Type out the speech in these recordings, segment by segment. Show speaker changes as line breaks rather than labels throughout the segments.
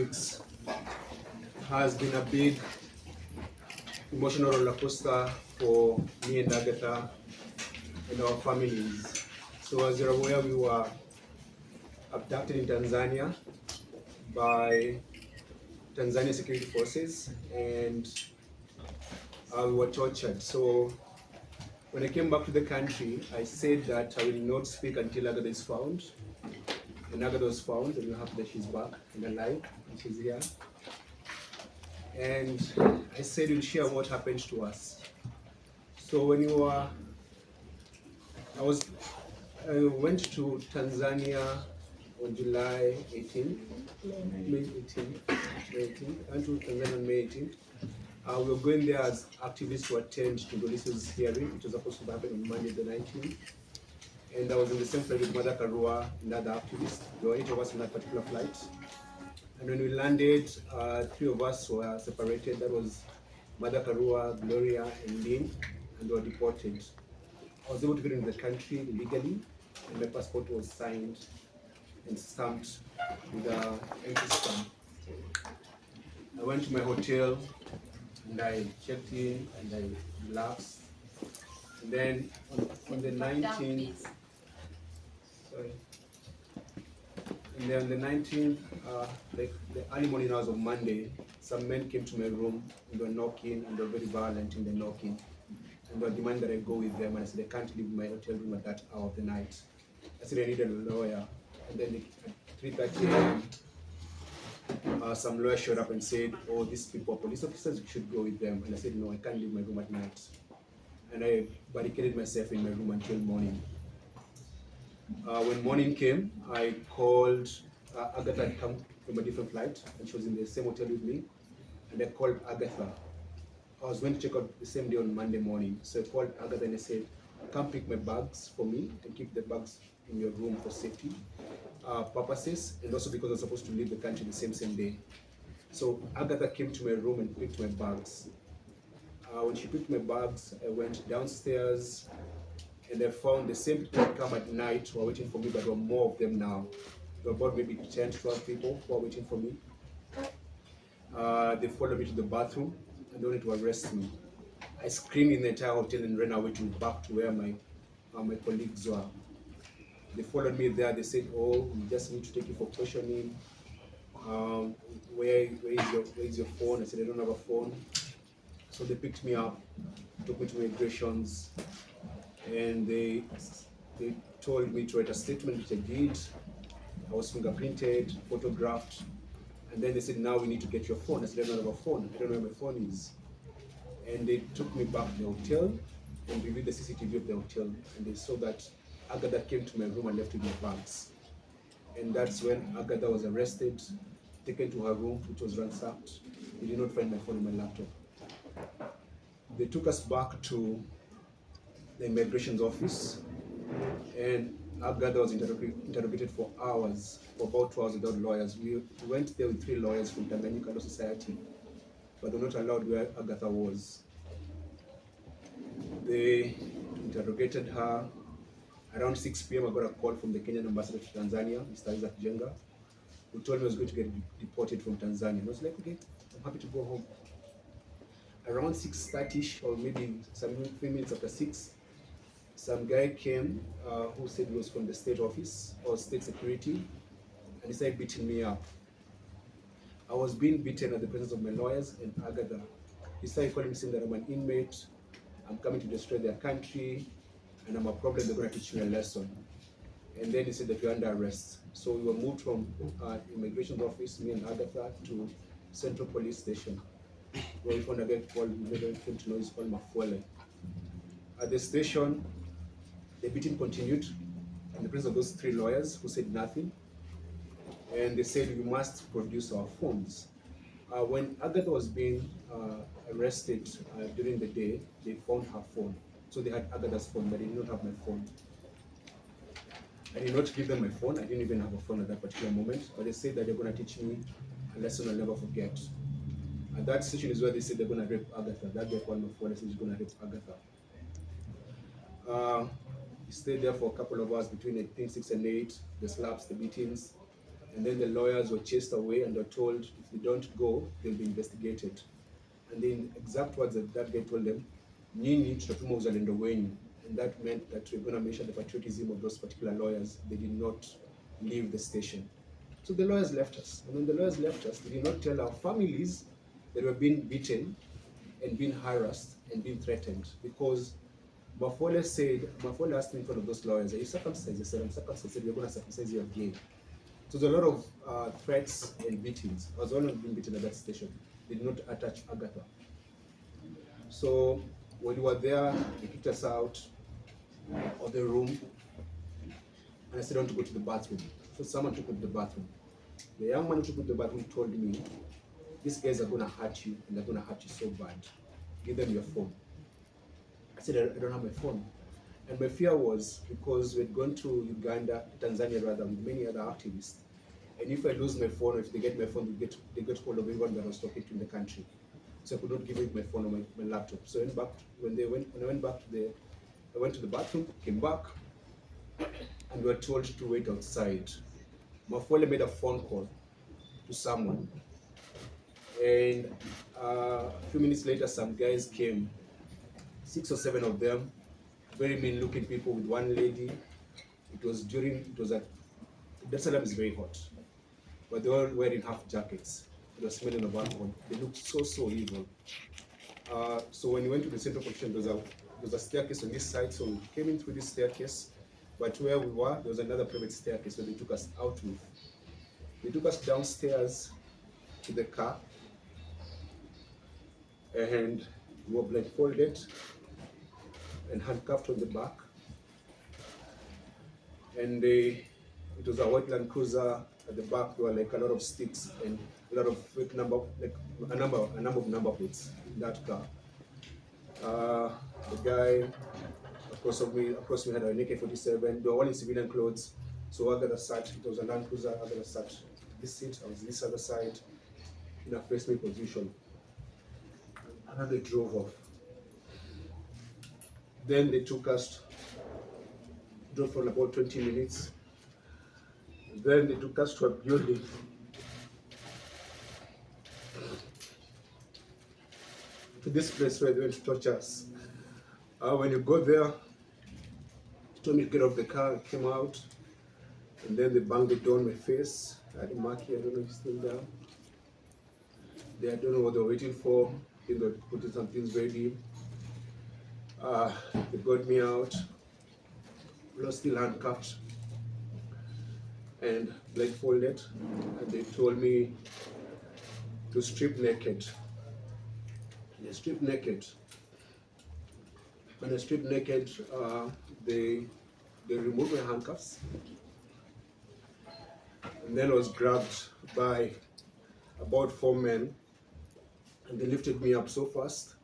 weeks has been a big emotional roller coaster for me and Agatha and our families. So as you're aware, we were abducted in Tanzania by Tanzania security forces, and we were tortured. So when I came back to the country, I said that I will not speak until Agatha is found. And Agatha was found, and we're happy that she's back and alive, and she's here. And I said we'll share what happened to us. So when I went to Tanzania on July 18th, May 18th. I went to Tanzania on May 18th. We were going there as activists to attend to Doliso's hearing, which was supposed to happen on Monday the 19th. And I was in the same flight with Mother Karua and other activists. There were 8 of us on that particular flight. And when we landed, 3 of us were separated. That was Mother Karua, Gloria, and Lynn, and they were deported. I was able to get into the country legally, and my passport was signed and stamped with an empty stamp. I went to my hotel, and I checked in, and I relaxed. And then on the 19th, and then on the 19th, the early morning hours of Monday, some men came to my room and they were knocking, and they were very violent in the knocking. And they were demanding that I go with them, and I said, I can't leave my hotel room at that hour of the night. I said I needed a lawyer. And then at 3:30 a.m., some lawyer showed up and said, oh, these people are police officers, you should go with them. And I said, no, I can't leave my room at night. And I barricaded myself in my room until morning. When morning came, I called Agatha had come from a different flight, and she was in the same hotel with me. And I called Agatha. I was going to check out the same day on Monday morning. So I called Agatha and I said, come pick my bags for me and keep the bags in your room for safety purposes, and also because I was supposed to leave the country the same day. So Agatha came to my room and picked my bags. When she picked my bags, I went downstairs and I found the same people who come at night who were waiting for me, but there were more of them now. There were about maybe 10 to 12 people who were waiting for me. They followed me to the bathroom and they wanted to arrest me. I screamed in the entire hotel and ran away back to where my colleagues were. They followed me there. They said, oh, we just need to take you for questioning. Where is your phone? I said, I don't have a phone. So they picked me up, took me to migrations, and they told me to write a statement, which I did. I was fingerprinted, photographed, and then they said, now we need to get your phone. I said, I don't have a phone. I don't know where my phone is. And they took me back to the hotel and reviewed the CCTV of the hotel, and they saw that Agatha came to my room and left with my bags. And that's when Agatha was arrested, taken to her room, which was ransacked. We did not find my phone and my laptop. They took us back to the immigration's office, and Agatha was interrogated for hours, for about 2 hours without lawyers. We went there with 3 lawyers from Tanganyika Law Society, but they were not allowed where Agatha was. They interrogated her. Around 6 p.m. I got a call from the Kenyan ambassador to Tanzania, Mr. Isaac Jenga, who told me I was going to get deported from Tanzania. And I was like, okay, I'm happy to go home. Around 6:30 or maybe some 3 minutes after 6, some guy came who said he was from the state office or state security, and he started beating me up. I was being beaten at the presence of my lawyers and Agatha. He started calling me saying that I'm an inmate, I'm coming to destroy their country, and I'm a problem, they're going to teach me a lesson. And then he said that we're under arrest. So we were moved from immigration office, me and Agatha, to Central Police Station, where we found a guy called, we never came to know, he's called Makwiny. At the station, the beating continued in the presence of those 3 lawyers who said nothing. And they said, we must produce our phones. When Agatha was being arrested during the day, they found her phone. So they had Agatha's phone, but they did not have my phone. I did not give them my phone. I didn't even have a phone at that particular moment, but they said that they're going to teach me a lesson I'll never forget. And that session is where they said they're going to rape Agatha. That guy called my phone and said he's going to rape Agatha. We stayed there for a couple of hours between I think 6 and 8, the slaps, the beatings. And then the lawyers were chased away and were told if they don't go, they'll be investigated. And then exact words that that guy told them, nyinyi tutatuma uzalendo wenyu. And that meant that we're going to measure the patriotism of those particular lawyers. They did not leave the station. So the lawyers left us. And when the lawyers left us, they did not tell our families that were being beaten and being harassed and being threatened. Because Mafole asked me in front of those lawyers, are you circumcised? I said, I'm circumcised. I said, we're going to circumcise you again. So there's a lot of threats and beatings. I was the only one being beaten at that station. They did not attach Agatha. So when we were there, they kicked us out of the room, and I said, I want to go to the bathroom. So someone took me to the bathroom. The young man who took me to the bathroom told me, these guys are going to hurt you, and they're going to hurt you so bad. Give them your phone. I said, I don't have my phone. And my fear was because we'd gone to Uganda, Tanzania rather, with many other activists. And if I lose my phone, or if they get my phone, they get hold of everyone that I was talking to in the country. So I could not give them my phone or my laptop. So when I went back I went to the bathroom, came back, and we were told to wait outside. Mafole made a phone call to someone. And a few minutes later, some guys came, 6 or 7 of them, very mean-looking people with one lady. It was at, Dar es Salaam is very hot, but they were wearing half jackets. They were smelling of alcohol. They looked so evil. So when we went to the central position, there was a staircase on this side, so we came in through this staircase, but where we were, there was another private staircase, so they took us out with. They took us downstairs to the car, and we were blindfolded and handcuffed on the back. And it was a white Land Cruiser. At the back there were like a lot of sticks and a lot of fake number, like a number of number plates in that car. The guy across me had an AK-47. They were all in civilian clothes. So Agatha sat, it was a Land Cruiser, Agatha sat this seat, I was this other side in a face me position. And then they drove off. Then they took us, drove for about 20 minutes. Then they took us to a building. To this place where they went to torture us. When you go there, they told me to get off the car, I came out, and then they banged the door on my face. I had a mark here, I don't know if it's still there. I don't know what they were waiting for. I think they were putting some things ready. They got me out. I was still handcuffed and blindfolded, and they told me to strip naked. They stripped naked. When I stripped naked, they removed my handcuffs, and then I was grabbed by about 4 men, and they lifted me up so fast.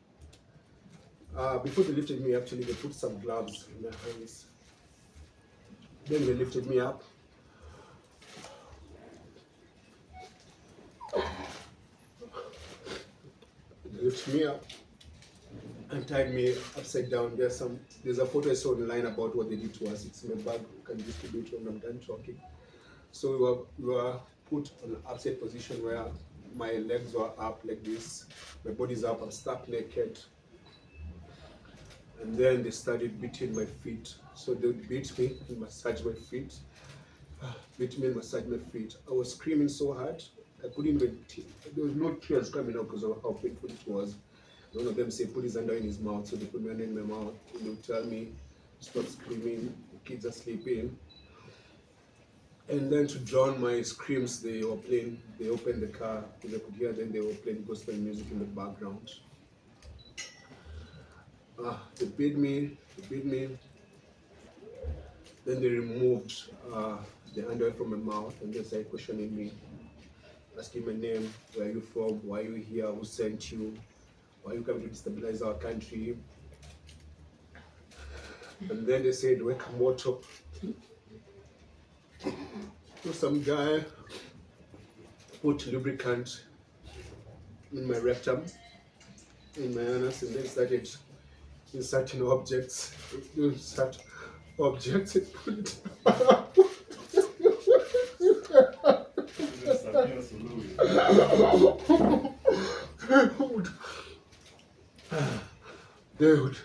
Before they lifted me, actually, they put some gloves in my hands. Then they lifted me up. They lifted me up and tied me upside down. There's a photo I saw online about what they did to us. It's in my bag. You can distribute when I'm done talking. So we were put on an upside position where my legs were up like this, my body's up, I'm stuck naked. And then they started beating my feet. So they would beat me and massage my feet. Beat me and massage my feet. I was screaming so hard, I couldn't even, there was no tears coming out because of how painful it was. One of them said, put his hand in his mouth. So they put my hand in my mouth. And they would tell me, stop screaming, the kids are sleeping. And then to drown my screams, they opened the car, because I could hear them, they were playing gospel music in the background. They beat me. Then they removed the underwear from my mouth and they started questioning me, asking my name, where are you from, why are you here, who sent you, why are you coming to destabilize our country? And then they said, weka moto. So some guy put lubricant in my rectum, in my anus, and then started inserting objects. Insert objects and put it Dude.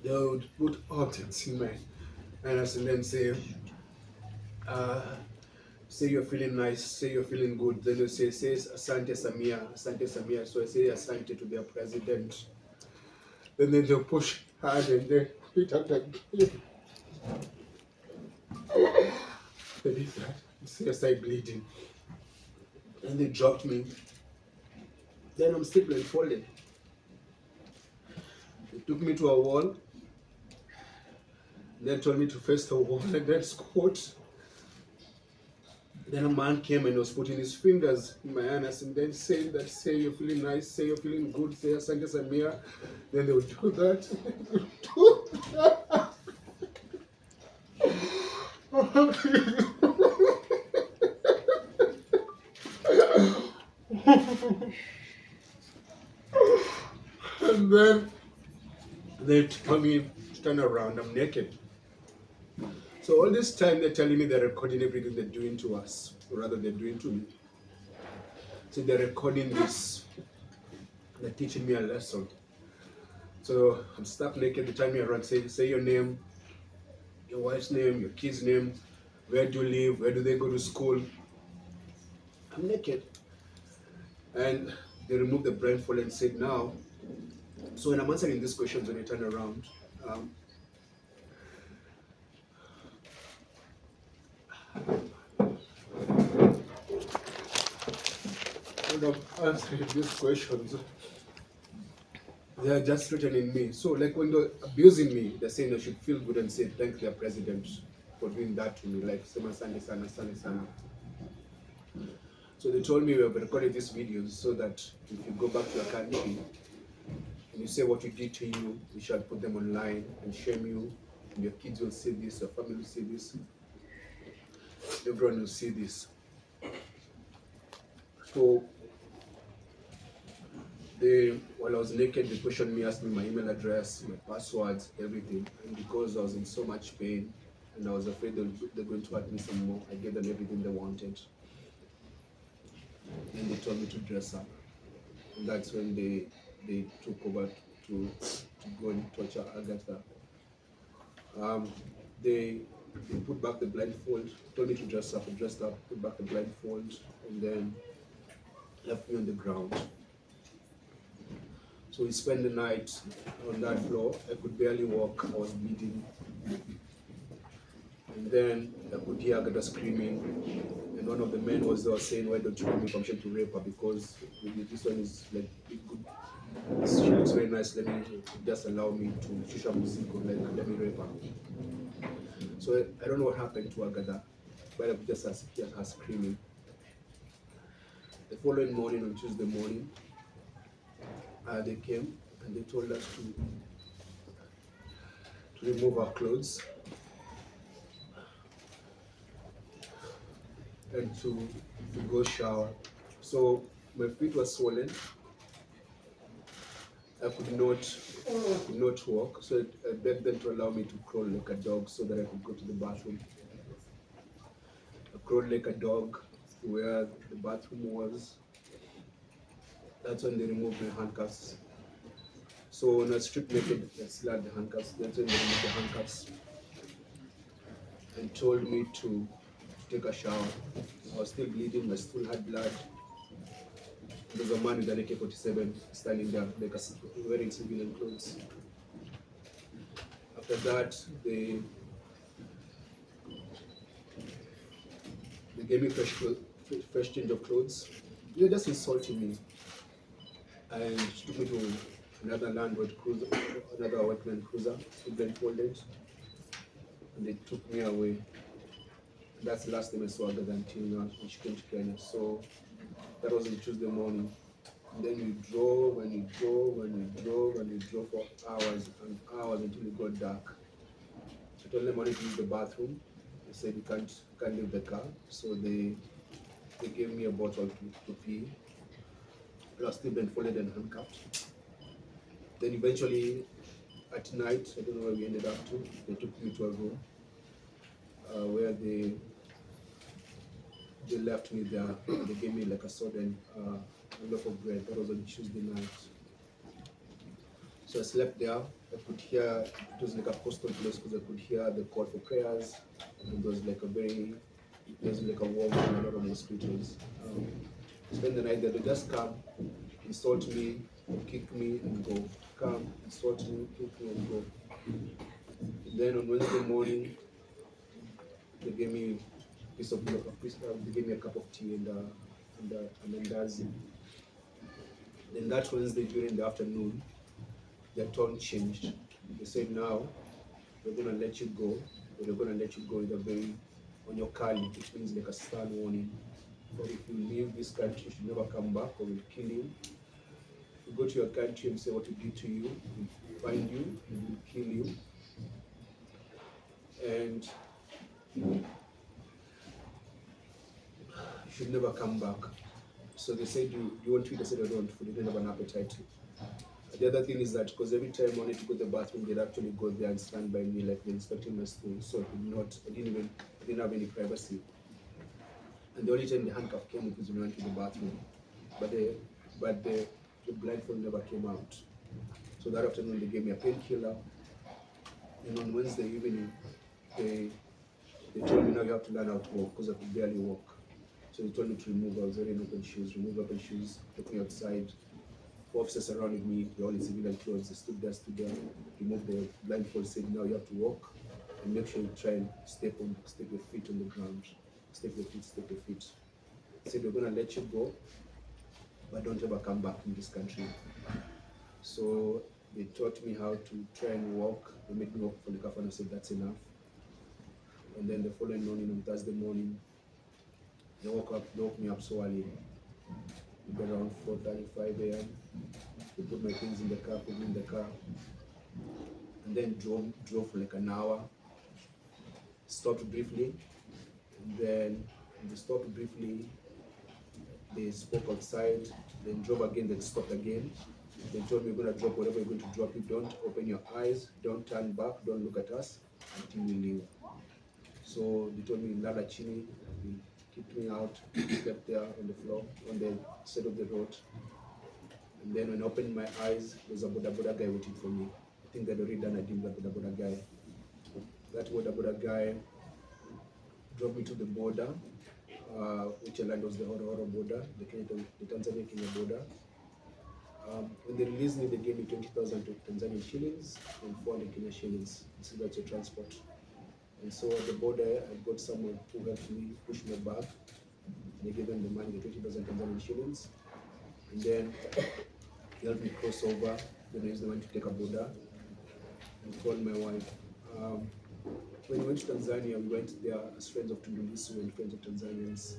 Dude, put objects in my and then say, say you're feeling nice, say you're feeling good. Then you say Asante Samia, Asante Samia. So I say Asante to their president. Then they'll push hard and then hit up like they did that. See, I started bleeding. And they dropped me. Then I'm still blindfolded. They took me to a wall. Then told me to face the wall and then squat. Then a man came and was putting his fingers in my anus and then saying that, say you're feeling nice, say you're feeling good, say Asante Samia. Then they would do that. And then they told me to turn around, I'm naked. So all this time they're telling me they're recording everything they're doing to us, or rather they're doing to me. So they're recording this. They're teaching me a lesson. So I'm stuck naked. They tell me around, say your name, your wife's name, your kid's name, where do you live, where do they go to school. I'm naked. And they removed the blindfold and said now, so when I'm answering these questions when I turn around, when I'm answering these questions, they are just threatening me. So like when they're abusing me, they're saying I should feel good and say thank their president for doing that to me, like Sema Sane Sana, Sane Sana. So they told me we have recorded these videos so that if you go back to your country and you say what we did to you, we shall put them online and shame you. And your kids will see this, your family will see this, everyone will see this. So while I was naked, they questioned me, asked me my email address, my passwords, everything. And because I was in so much pain and I was afraid they're going to hurt me some more, I gave them everything they wanted. And they told me to dress up. And that's when they took over to go and torture Agatha. They put back the blindfold, told me to dress up, I dressed up, put back the blindfold, and then left me on the ground. So we spent the night on that floor. I could barely walk, I was bleeding. And then I could hear Agatha screaming. And one of the men was there saying, why don't you give me permission to rape her? Because this one is like good. She looks very nice, let me just allow me to shusha musico, like let me rape her. So I don't know what happened to Agatha, but I could just hear her screaming. The following morning, on Tuesday morning, they came and they told us to remove our clothes and to go shower. So my feet were swollen. I could not walk. So I begged them to allow me to crawl like a dog so that I could go to the bathroom. I crawled like a dog to where the bathroom was. That's when they removed my handcuffs. So when I stripped naked, I still had the handcuffs. That's when they removed the handcuffs and told me to take a shower. I was still bleeding, I still had blood. There's a man with an AK-47 standing there, like wearing civilian clothes. After that, they gave me fresh change of clothes. They were just insulting me. And took me to another landward cruiser, another wetland cruiser, blindfolded. And they took me away. And that's the last time I saw Agatha until now when she came to Kenya. So that was on Tuesday morning. And then we drove and we drove and we drove and we drove for hours and hours until it got dark. I told them I wanted to use the bathroom. They said you can't leave the car. So they gave me a bottle to pee. I was still blindfolded and handcuffed. Then eventually At night, I don't know where we ended up to. They took me to a room where they left me there. They gave me like a soda and a loaf of bread. That was on Tuesday night. So I slept there. I could hear, it was like a coastal place because I could hear the call for prayers. And there was like a warm and a lot of mosquitoes. Spend the night there. They just come, insult me, kick me, and go. Come, insult me, kick me, and go. Then on Wednesday morning, they gave me they gave me a cup of tea and mandazi. Then that Wednesday during the afternoon, their tone changed. They said, now we're gonna let you go, but we're gonna let you go with a very on your kali, which means like a stern warning. But if you leave this country, you should never come back or we'll kill you. If you go to your country and say what we did to you, we'll find you and we'll kill you. And you should never come back. So they said, do you want to eat? I said, I don't, food. I don't have an appetite. The other thing is that because every time I wanted to go to the bathroom, they'd actually go there and stand by me like they're inspecting my stool. So I didn't have any privacy. And the only time the handcuff came up was when I went to the bathroom. But the blindfold never came out. So that afternoon they gave me a painkiller. And on Wednesday evening, they told me now you have to learn how to walk because I could barely walk. So they told me to remove, I was wearing open shoes, took me outside. 4 officers surrounded me, they're all in civilian clothes. They stood there, removed the blindfold, said now you have to walk and make sure you try and step your feet on the ground. Step your feet. They said we're gonna let you go, but don't ever come back in this country. So they taught me how to try and walk. They made me walk for the half and I said that's enough. And then the following morning, on Thursday morning, they woke me up so early. Around 4:35 a.m. They put my things in the car, put me in the car, and then drove for like an hour. Stopped briefly, and then they stopped briefly. They spoke outside, then drove again, then stopped again. They told me, you're going to drop whatever you're going to drop. You don't open your eyes, don't turn back, don't look at us until we leave. So they told me, Lala Chini, they kicked me out, slept there on the floor, on the side of the road. And then when I opened my eyes, there was a Boda guy waiting for me. I think they'd already done a deal with the Boda guy. That Boda guy drove me to the border, which land was the Horo border, the Tanzania-Kenya border. When they released me, they gave me 20,000 Tanzanian shillings and 400 Kenya shillings. So that's your transport. And so at the border, I got someone who helped me push my bag. They gave them the money, the 20,000 Tanzanian shillings. And then he helped me cross over. Then I used the money to take a border and call my wife. When we went to Tanzania, we went there as friends of Tundu Lissu and friends of Tanzanians.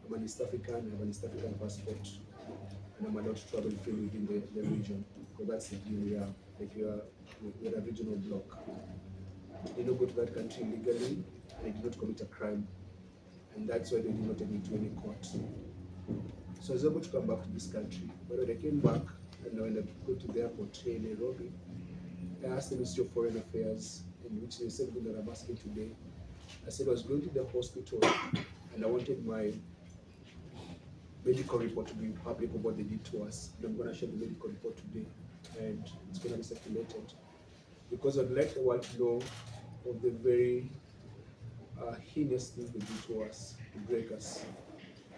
I'm an East African, I have an East African passport, and I'm allowed to travel freely within the region. So that's the deal we are. Like we're a regional bloc. I did not go to that country illegally, and I did not commit a crime. And that's why they did not take me to any court. So I was able to come back to this country. But when I came back, and when I go to the airport here in Nairobi, I asked the Ministry of Foreign Affairs, in which they said that I'm asking today. I said I was going to the hospital, and I wanted my medical report to be public of what they did to us. And I'm going to share the medical report today, and it's going to be circulated. Because I'd like the world to know of the very heinous things they did to us, to break us.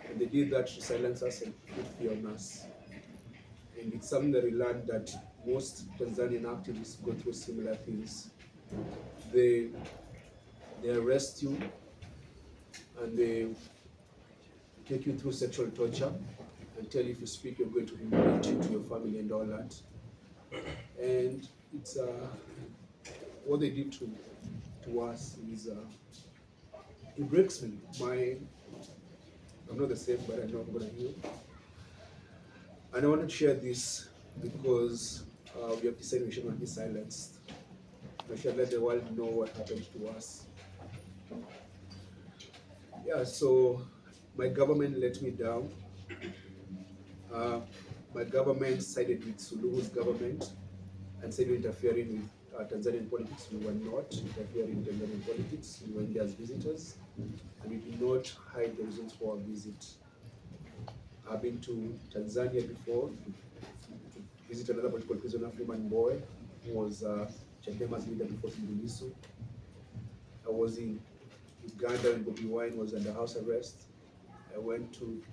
And they did that to silence us and put fear on us. And it's something that we learned that most Tanzanian activists go through similar things. They arrest you and they take you through sexual torture and tell you if you speak you're going to humiliate you to your family and all that. And it's what they did to us is it breaks me. I'm not the same, but I know I'm gonna heal. And I want to share this because we have decided we should not be silenced. We should let the world know what happened to us. Yeah, so my government let me down. My government sided with Suluhu's government and said we're interfering Tanzanian politics. We were not interfering in Tanzanian politics. We went there as visitors, and we did not hide the reasons for our visit. I've been to Tanzania before to visit another political prisoner, Herman, who was Chadema's leader before Tundu. I was in Uganda when Bobi Wine was under house arrest. I went to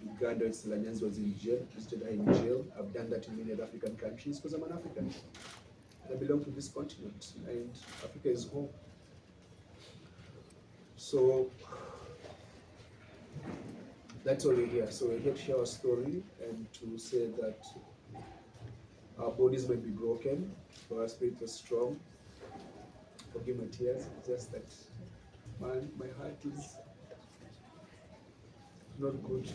Uganda when Nyanzi was in jail, visited her in jail. I've done that in many other African countries because I'm an African. I belong to this continent, and Africa is home. So that's why we're here. So we're here to share our story and to say that our bodies might be broken, but our spirits are strong. Forgive my tears, it's just that, man, my heart is not good.